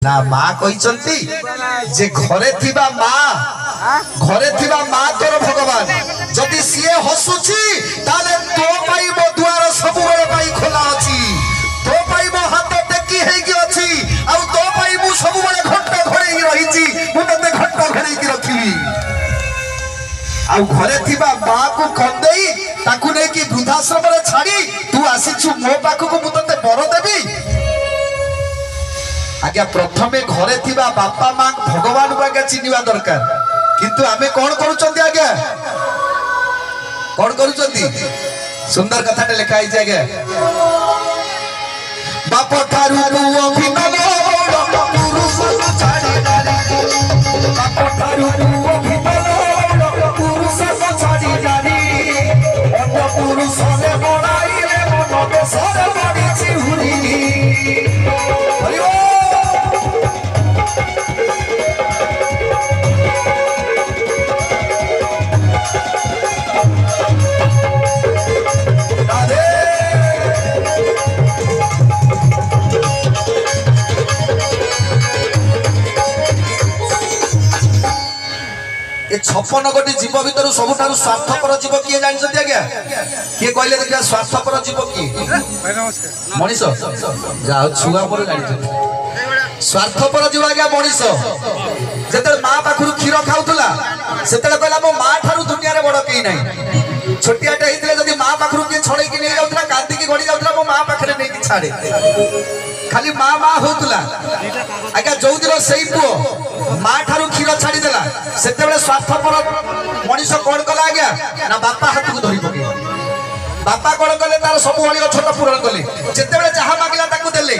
ना माँ कहते जे घरे थिबा माँ तोर भगवान जदि सीए हसुची ताले तो पाई मो दुआर सब बेले पाई खोला अछि तो पाई मो हाथ टेकी हेकी अछि आ तो पाई मु सब बेले घंटा घड़ेई रहिची मु तते घंटा घड़ेई की रखिली आ घरे थिबा माँ को कंदेई ताकू नै की वृद्धाश्रम रे छाड़ी तू आसीछु मो पाखु को मु तते बर देबी आज्ञा प्रथमे घरे थिबा बापा माँ भगवान को आगे चिन्हवा दरकार किंतु आमे कौन करूचंती आज्ञा कौन करूचंती सुंदर कथाटे लिखा है आज्ञा बाप ठारू तू अभिनव पुरुष छाड़ी नारी बाप ठारू तू अभिनव पुरुष छाड़ी नारी अन्य पुरुष ने बनाई रे मन देशर बड़ी चिहुरी ये 56 गोटी जीव भीतर सबुठारु स्वार्थपर जीव किए जानछथि आज्ञा किए कहले देखा स्वार्थपर जीव की मनीष जाओ छुआ पर जानछथि स्वार्थपर जीव आज्ञा मनीष जेते मां पाखरु खीर खाउतला सेते कहला मो मां ठारु दुनिया रे बड़ केई नाही छोटियाटे हेतिले जदी मां पाखरु के छड़े की नै जाउतला कांदी की गडी जाउतला मो मां पाखरे नै की छाड़े खाली मां मां होतला आज्ञा जो दिन सेई पुओ मां ठारु खीर छाड़ी देला सेते बेले स्वार्थपर मनीष कोन कला आज्ञा ना बापा हाथ को धरि पके बापा कोन कले तार सब वाली छोट पूरण कले जेते बेले जहा मागिला ताकू देले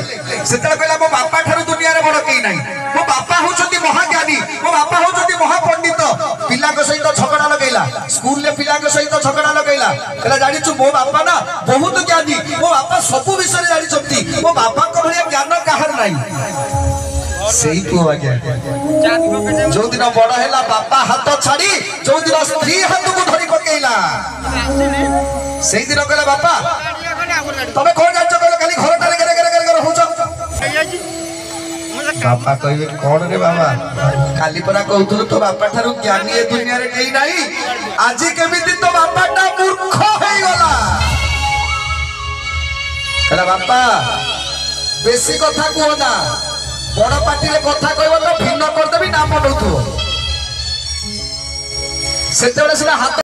सेते कहला मो बापा ठारु दुनिया रे बड़ केई नाही मो बापा होचंती महाज्ञानी मो बापा होचंती महापंडित पिला के सहित झगड़ा लगैला स्कूल ले पिला के सहित झगड़ा लगैला कहला जानि छु मो बापा ना बहुत ज्ञानी मो बापा सब विषय जानि छथि मो बापा को भलिया ज्ञान काहर नाही सही को आज्ञा जो दिन बड़ हैला बापा हाथ छाड़ी जो दिन स्त्री हाथ को धरि पकेइला सही दिन कहला बापा तमे कोन जाच कहला खाली घर टारे गरे गरे गरे होछ बापा कहबे कोन रे बाबा खाली परा कहउथु तो बापा थारु ज्ञानी ए दुनिया रे केई नाही आज केमिति तो बापा टा मूर्ख होई गला कहला बापा बेसी कथा को ना बड़ पार्टी रे कथा कहबो तो भिन्न कर देबी ना पडौथु सेते बेले सिना हाथ